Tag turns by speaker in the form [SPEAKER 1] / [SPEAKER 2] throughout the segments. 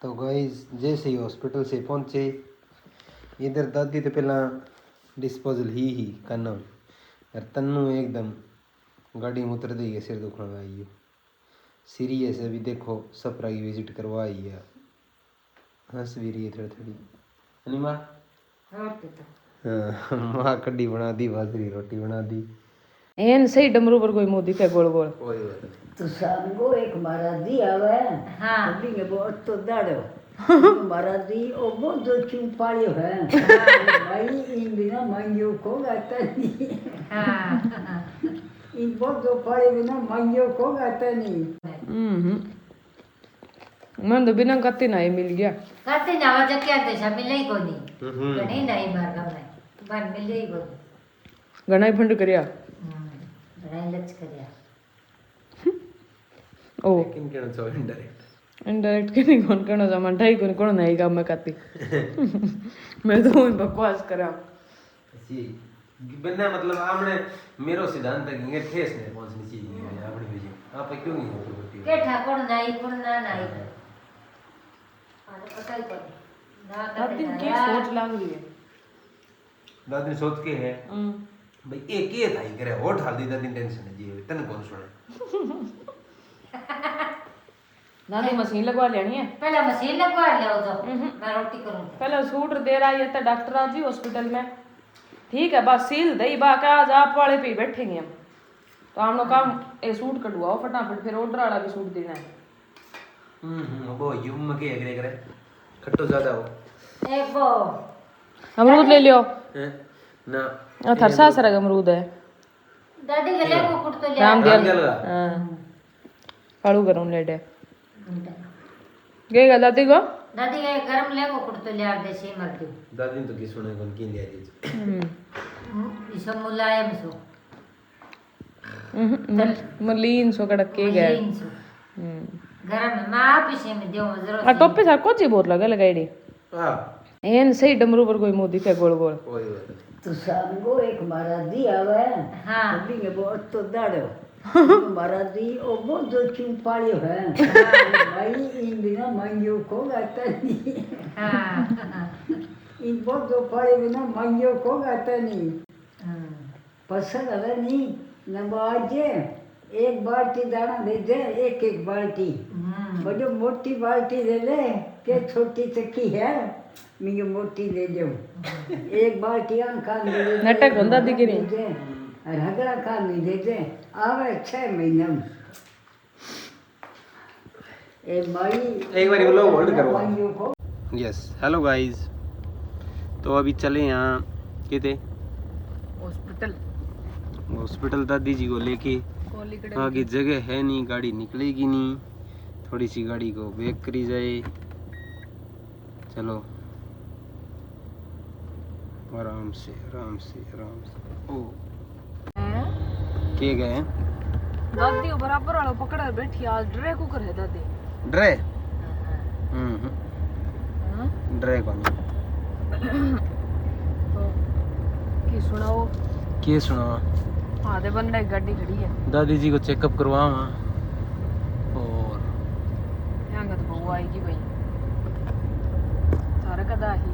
[SPEAKER 1] तो गाइस जैसे ही हॉस्पिटल से पहुंचे इधर दादी तो पहला डिस्पोजल ही करना और तन्नू एकदम गाड़ी में उतर दी है सिर दुखने आई है सीरियस है। अभी देखो सपरा की विजिट करवाई है, हंस भी रही है थोड़ी थोड़ी। अनिमा हाँ माँ कड्डी बना दी, बाजरी रोटी बना दी।
[SPEAKER 2] एन सही डमरू पर कोई मुंह दिखे गोल गोल
[SPEAKER 1] कोई बात नहीं।
[SPEAKER 3] तो सांगो एक महाराज जी आवे हाँ के बहुत तो दाड़ो महाराज जी ओ बहुत जो चुपाड़ियो है भाई इन बिना मंगियो को गाता नहीं हाँ इन बहुत जो पाड़े बिना मंगियो को गाता नहीं
[SPEAKER 2] मन तो बिना कत्ते ना ही मिल गया
[SPEAKER 4] कत्ते ना वजह क्या दशा मिले ही कोनी गणी नहीं मार गम बार मिले ही कोनी
[SPEAKER 2] घना ही फंड करया
[SPEAKER 4] घना लच करया
[SPEAKER 2] ओ
[SPEAKER 1] लेकिन कहना चाहो इनडायरेक्ट
[SPEAKER 2] इनडायरेक्ट के नहीं कौन करना जमा ढाई कौन नहीं काम में करती मैं तो बकवास करा
[SPEAKER 1] जी बिना मतलब आपने मेरो सिद्धांत है कि ठेस नहीं पहुंचनी चाहिए अपनी विजय आप क्यों नहीं होती
[SPEAKER 4] के ठाकुर नहीं कोन ना नहीं अरे पता ही कोनी ना
[SPEAKER 2] दादी की सोच लाग रही है
[SPEAKER 1] दादी सोच के है भाई एक ये था करे होठ हाल दी दादी टेंशन है जी तने कौन सुने
[SPEAKER 2] दादी मशीन लगवा लेनी है
[SPEAKER 4] पहले मशीन लगवा ले तो मैं रोटी करूं
[SPEAKER 2] पहले सूट दे रहा है तो डॉक्टर आज ही हॉस्पिटल में ठीक है बस सील दई बा का आज आप वाले पे बैठेंगे हम तो हम लोग काम ए सूट कटवाओ फटाफट फिर ऑर्डर वाला भी सूट देना है
[SPEAKER 1] वो युम के अगले करे खट्टो ज्यादा हो
[SPEAKER 4] एक वो
[SPEAKER 2] अमरूद ले लियो
[SPEAKER 1] ना
[SPEAKER 2] थर सासरा का अमरूद है
[SPEAKER 4] दादी के ले को कुट तो ले
[SPEAKER 2] राम
[SPEAKER 1] राम
[SPEAKER 2] दिया
[SPEAKER 1] दिया
[SPEAKER 2] हां कालू करूं लेटे गई दादी को
[SPEAKER 4] दादी के गरम ले को कुट तो ले दे से मर दो
[SPEAKER 1] दादी तो की सुने कौन की लिया जी
[SPEAKER 4] इस मुलायम सो
[SPEAKER 2] मलीन सो कड़क के गए
[SPEAKER 4] गरम में मां पीछे में देओ जरूरत
[SPEAKER 2] आ टोपे सर कोची बहुत लगा लगाईडी
[SPEAKER 1] हां
[SPEAKER 2] एन सही डमरू पर कोई मुंह दिखे गोल गोल
[SPEAKER 1] कोई बात नहीं।
[SPEAKER 3] तो सांगो एक महाराज जी आवे
[SPEAKER 4] हाँ
[SPEAKER 3] के बहुत तो दाड़ो महाराज जी ओ बहुत जो चुपाड़ियो है भाई इन बिना मंगियो को गाता नहीं
[SPEAKER 4] हाँ
[SPEAKER 3] इन बहुत जो पाड़े बिना मंगियो को गाता नहीं पसंद है नहीं नबाज एक बाल्टी दाना दे दे एक एक बाल्टी बड़ो मोटी बाल्टी ले ले के छोटी चक्की है मुझे मोटी ले दो एक बाल्टी खान दे दे
[SPEAKER 2] नाटक बंदा दिखे नहीं
[SPEAKER 3] दे रगड़ा खान नहीं दे दे आवे 6 महीने में ए माई
[SPEAKER 1] एक बार बोलो होल्ड करो
[SPEAKER 3] मंगियो को
[SPEAKER 1] यस हेलो गाइस तो अभी चले यहाँ किते हॉस्पिटल दादी जी को लेके आगे जगह है नहीं गाड़ी निकलेगी नहीं थोड़ी सी गाड़ी को बैक करी जाए चलो आराम से आराम से आराम से ओ के गए
[SPEAKER 2] दादी बराबर वाला पकड़ बैठी आज ड्रे कुकर है दादी
[SPEAKER 1] ड्रे ड्रे कौन
[SPEAKER 2] तो की सुनाओ
[SPEAKER 1] के सुनावा
[SPEAKER 2] हाँ दे बंदा एक गाड़ी खड़ी है
[SPEAKER 1] दादी जी को चेकअप करवावा और
[SPEAKER 2] यहाँ का तो बहू आएगी भाई सारा कदा ही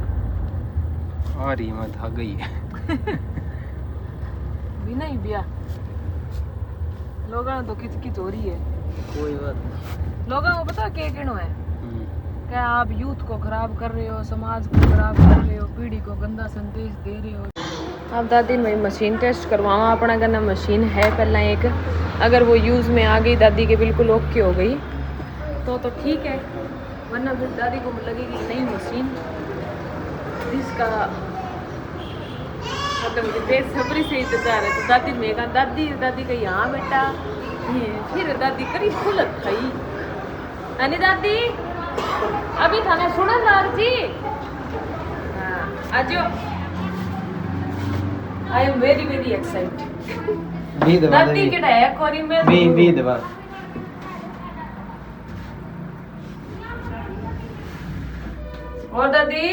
[SPEAKER 1] आ रही मैं थक गई है
[SPEAKER 2] बिना ही बिया लोगों तो किच हो रही है
[SPEAKER 1] कोई बात नहीं
[SPEAKER 2] लोगों को पता क्या कहना है क्या आप यूथ को खराब कर रहे हो समाज को खराब कर रहे हो पीढ़ी को गंदा संदेश दे रहे हो अब दादी मैं मशीन टेस्ट करवाऊँ अपना करना मशीन है पहला एक अगर वो यूज़ में आ गई दादी के बिल्कुल ओके हो गई तो ठीक है वरना फिर दादी को लगेगी नई मशीन जिसका मतलब मुझे बेसब्री से इंतजार है। तो दादी ने कहा दादी का यहाँ बेटा फिर दादी करी फुलत खाई अने दादी अभी थाने सुना लाल जी हाँ आजो I am very very excited दादी के डाया कोरी में
[SPEAKER 1] बी दबा
[SPEAKER 2] और दादी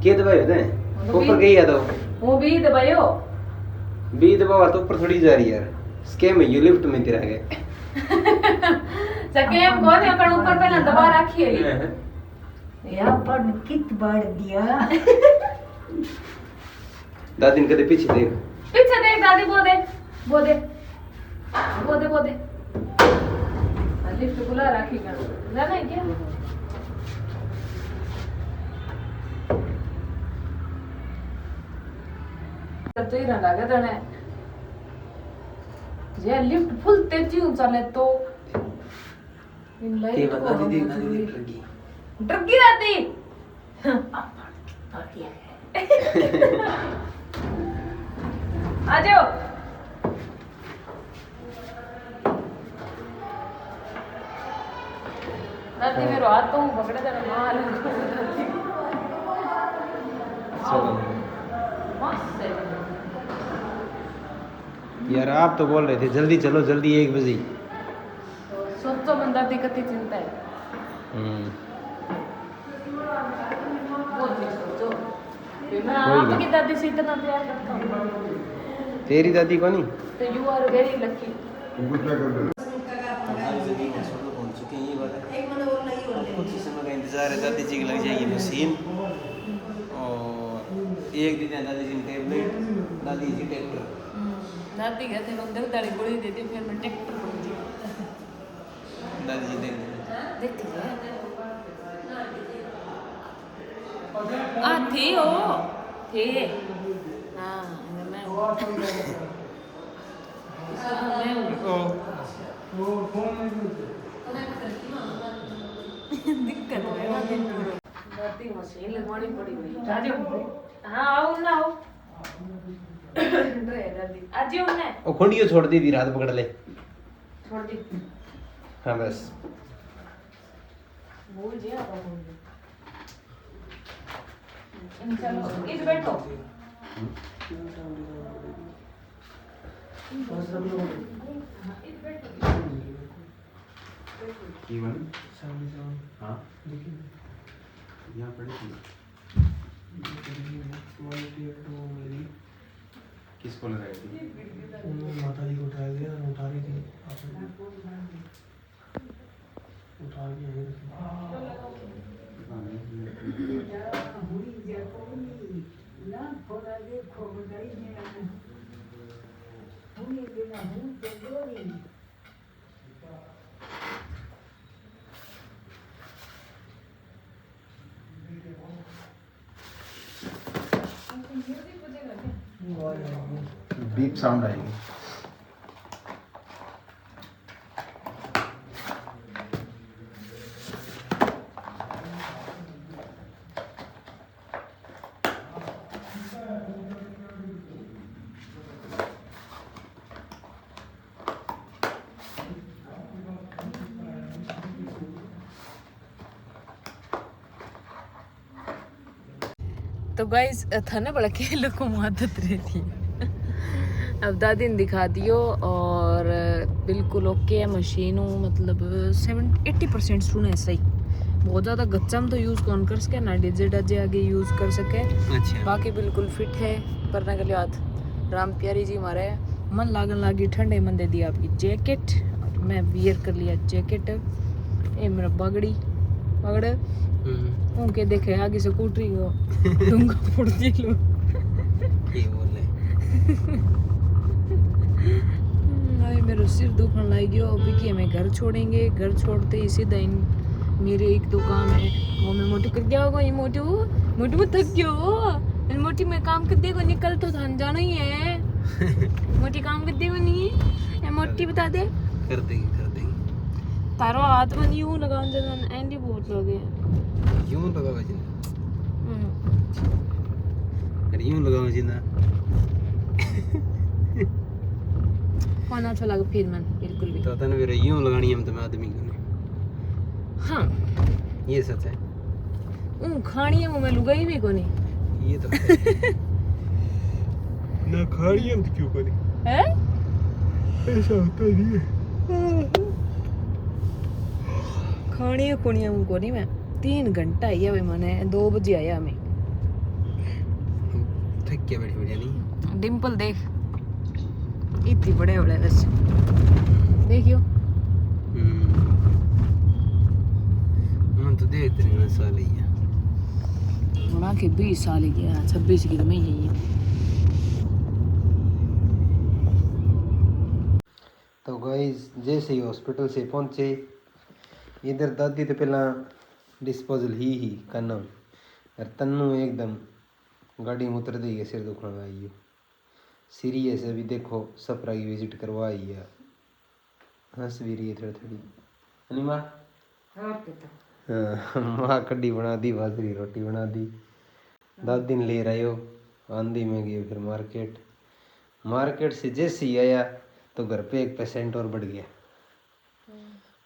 [SPEAKER 1] के दबाए होते हैं ऊपर गई है तो
[SPEAKER 2] वो भी दबायो
[SPEAKER 1] बी दबावा तो ऊपर थोड़ी जा रही यार स्कैम है यू लिफ्ट में तेरा गए
[SPEAKER 2] सकेम कौन है पर ऊपर पहले दबा रखी है
[SPEAKER 3] यहाँ पर कित बार दिया
[SPEAKER 1] दादी ने कदे पीछे देख
[SPEAKER 2] पीछे देख दादी वो दे वो दे वो दे वो दे लिफ्ट खुला रखी कर जाना है क्या तो ही रहा लगा देना ये लिफ्ट फुल तेजी चले तो इन लाइट को
[SPEAKER 1] दादी देख
[SPEAKER 2] डरगी दादी आ जाओ दादी मेरो हाथ तो पकड़े देना मार
[SPEAKER 1] चलो
[SPEAKER 2] मस्त है
[SPEAKER 1] यार आप तो बोल रहे थे जल्दी चलो जल्दी 1 बजे।
[SPEAKER 2] सोचो बंदा दिक्कत ही चिंता है बहुत ही सोचो मैं आपकी दादी से इतना प्यार करता हूँ
[SPEAKER 1] तेरी दादी को नहीं
[SPEAKER 2] तो यू आर वेरी लकी
[SPEAKER 1] कुछ ही समय का इंतजार है दादी जी की लग जाएगी मशीन और एक दिन है दादी जी टेबलेट दादी जी ट्रैक्टर
[SPEAKER 2] दादी कहते हैं बंदर दाढ़ी गोली देती फिर मैं ट्रैक्टर पढ़ती
[SPEAKER 1] दादी जी देख
[SPEAKER 2] देखती है आ थी ओ थे हाँ मैं दिक्कत है ना दिन दादी मशीन लगवानी पड़ी हुई राजू हाँ आओ ना आओ दादी आज ही उन्हें
[SPEAKER 1] ओ खुंडियो छोड़ दी थी रात पकड़ ले
[SPEAKER 2] छोड़ दी
[SPEAKER 1] हाँ बस
[SPEAKER 2] भूल जिया चलो इस बैठो
[SPEAKER 1] हाँ यहाँ पड़ी थी किसको लगाई थी
[SPEAKER 5] माता जी को उठा दिया उठा रही थी उठा के यहीं रखी
[SPEAKER 1] बीप साउंड आएगी
[SPEAKER 2] तो गाइस था ना बड़ा खेल को आदत रहती है अब दादी ने दिखा दियो और बिल्कुल ओके है मशीनों मतलब 80% सुने सही बहुत ज़्यादा गच्चम तो यूज़ कौन कर सके ना डीजे डाजे आगे यूज़ कर सके
[SPEAKER 1] अच्छा
[SPEAKER 2] बाकी बिल्कुल फिट है करने के लिए हाथ राम प्यारी जी हमारे मन लागन लागी ठंडे मन दे दिया आपकी जैकेट और मैं वियर कर लिया जैकेट ये मेरा पगड़ी उनके देखे आगे से कूटरी को डूंगा फोड़ दी लो
[SPEAKER 1] ये बोल रहे
[SPEAKER 2] अरे मेरा सिर दुखने लग गया अभी कि हमें घर छोड़ेंगे घर छोड़ते ही सीधा इन मेरे एक दो काम है वो मैं मोटू कर गया होगा ये मोटू मोटू थक गयो मोटी में काम कर देगा निकल तो थान जाना ही है मोटी काम कर देगा नहीं मोटी बता दे
[SPEAKER 1] कर देंगे
[SPEAKER 2] तारो हाथ में यूं लगाऊं जब एंडी बहुत लगे
[SPEAKER 1] यूं लगाओ जिंदा अरे यूं लगाओ जिंदा
[SPEAKER 2] कौन अच्छा लगा फिर मन बिल्कुल भी
[SPEAKER 1] तो तने मेरे यूं लगानी है मैं आदमी को
[SPEAKER 2] हाँ
[SPEAKER 1] ये सच है
[SPEAKER 2] खानी है वो मैं लुगाई भी को नहीं
[SPEAKER 1] ये तो ना खानी हम क्यों करें
[SPEAKER 2] है
[SPEAKER 1] ऐसा होता नहीं है
[SPEAKER 2] खानी है कोनी हमको नहीं मैं 3 घंटा आई है मैंने 2 बजे आया मैं
[SPEAKER 1] थक के बैठी बढ़िया नहीं
[SPEAKER 2] डिम्पल देख इतनी बड़े बड़े बस देखियो
[SPEAKER 1] देखते नहीं साल ही है
[SPEAKER 2] बना के 20 साल की 26 की तो मैं यही है।
[SPEAKER 1] तो गाइस जैसे ही हॉस्पिटल से पहुंचे इधर दादी तो पहला डिस्पोजल ही करना और तन्नू एकदम गाड़ी में उतर दी सिर दुखने आई सीरियस अभी देखो सपरा की विजिट करवाई है हंस भी रही है थोड़ी थोड़ी अनिमा हाँ माँ कड्डी बना दी बाजरी रोटी बना दी दादी ने ले रहे हो आंधी में गए फिर मार्केट से जैसे ही आया तो घर पे एक पेशेंट और बढ़ गया।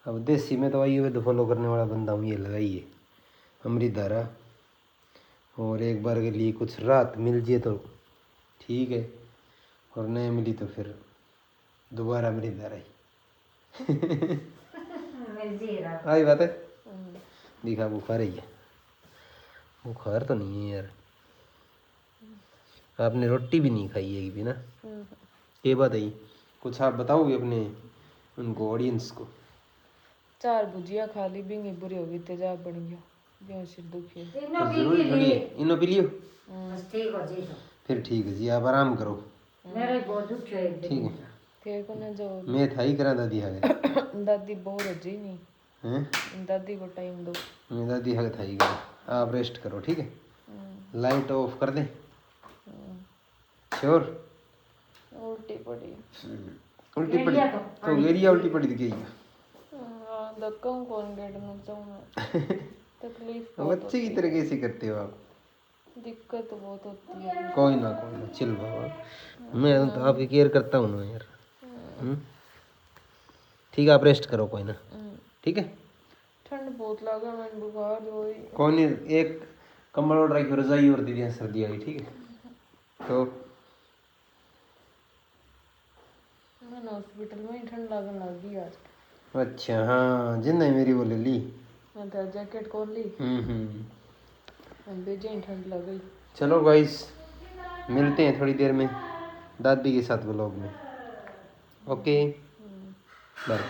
[SPEAKER 1] अब देसी में तो आई हुए तो फॉलो करने वाला बंदा हूँ ये लगाइए अमृतधारा और एक बार के लिए कुछ राहत मिल जाए तो ठीक है और नहीं मिली तो फिर दोबारा अमृतधारा ही आई बात है दिखा बुखार ही है बुखार तो नहीं है यार आपने रोटी भी नहीं खाई है भी ना ये बात है कुछ आप बताओगे अपने उनको ऑडियंस को
[SPEAKER 2] 4 भुजिया खा ली बिंगी बुरी हो गई तेजाब बढ़ गया बेहोश सिर दुखी
[SPEAKER 1] तो जरूरी थोड़ी है इनो पी लियो
[SPEAKER 4] ठीक हो जी
[SPEAKER 1] फिर ठीक है जी आप आराम करो
[SPEAKER 4] मेरे बहुत दुख है
[SPEAKER 1] ठीक है
[SPEAKER 2] तेरे को ना जो
[SPEAKER 1] मैं था ही करा दादी हागे
[SPEAKER 2] दादी बोर हो जी नहीं
[SPEAKER 1] हैं
[SPEAKER 2] दादी को टाइम दो।
[SPEAKER 1] मैं दादी हागे था ही करा आप रेस्ट करो ठीक है लाइट ऑफ कर दें श्योर
[SPEAKER 2] उल्टी पड़ी
[SPEAKER 1] उल्टी पड़ी तो गेरिया उल्टी पड़ी दिखेगी
[SPEAKER 2] धक्का कौन गेट में जाऊँ मैं तकलीफ
[SPEAKER 1] बच्चे की तरह कैसे करते हो आप
[SPEAKER 2] दिक्कत बहुत होती है।
[SPEAKER 1] कोई ना चिल बाबा मैं तो आपकी केयर करता हूँ ना यार ठीक है आप रेस्ट करो कोई ना ठीक है
[SPEAKER 2] ठंड बहुत लगा मैंने बुखार जो
[SPEAKER 1] कोई नहीं एक कंबल और रखी रजाई और दीदी सर्दी आई ठीक है तो
[SPEAKER 2] मैंने हॉस्पिटल में ही ठंड लगने लग गई आज।
[SPEAKER 1] अच्छा हाँ जिन्ना मेरी वो ले ली
[SPEAKER 2] मैं तो जैकेट खोल ली बेजे ठंड लग गई।
[SPEAKER 1] चलो गाइस मिलते हैं थोड़ी देर में दादी के साथ व्लॉग में ओके बाय।